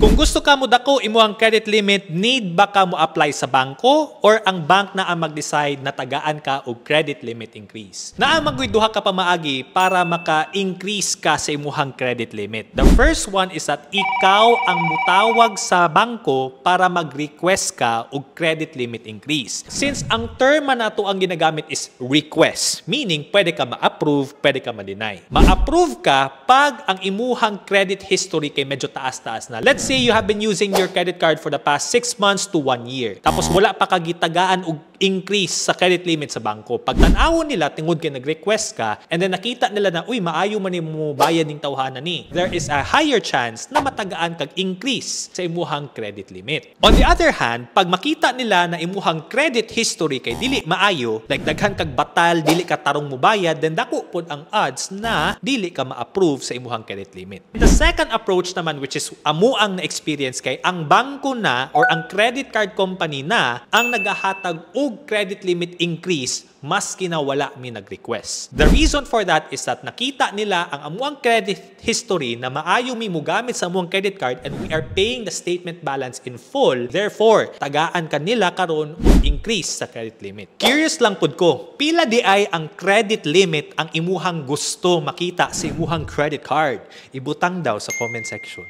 Kung gusto ka mo dako imuhang credit limit, need ba ka mo apply sa bangko or ang bank na ang mag-decide na tagaan ka og credit limit increase? Naa magduha ka pa maagi para maka-increase ka sa imuhang credit limit. The first one is that ikaw ang mutawag sa bangko para mag-request ka og credit limit increase. Since ang term na nato ang ginagamit is request, meaning pwede ka ma-approve, pwede ka ma-deny. Ma-approve ka pag ang imuhang credit history kay medyo taas-taas na. Let's say you have been using your credit card for the past 6 months to 1 year. Tapos wala pa kagitagaan og increase sa credit limit sa bangko. Pag tan-awon nila, tingod kay nag-request ka, and then nakita nila na, uy, maayo man mo bayad ning tawhanan ni. There is a higher chance na matagaan kag increase sa imuhang credit limit. On the other hand, pag makita nila na imuhang credit history kay dili maayo, like daghan kag batal, dili ka tarong mo bayad, then dako pod ang odds na dili ka ma-approve sa imuhang credit limit. The second approach naman, which is amo ang na-experience kay ang bangko na or ang credit card company na ang nagahatag og credit limit increase maski na wala mi nag-request. The reason for that is that nakita nila ang amuang credit history na maayo mi mugamit sa amuang credit card and we are paying the statement balance in full. Therefore, tagaan kanila karon og increase sa credit limit. Curious lang pud ko, pila di ay ang credit limit ang imuhang gusto makita sa imuhang credit card? Ibutang daw sa comment section.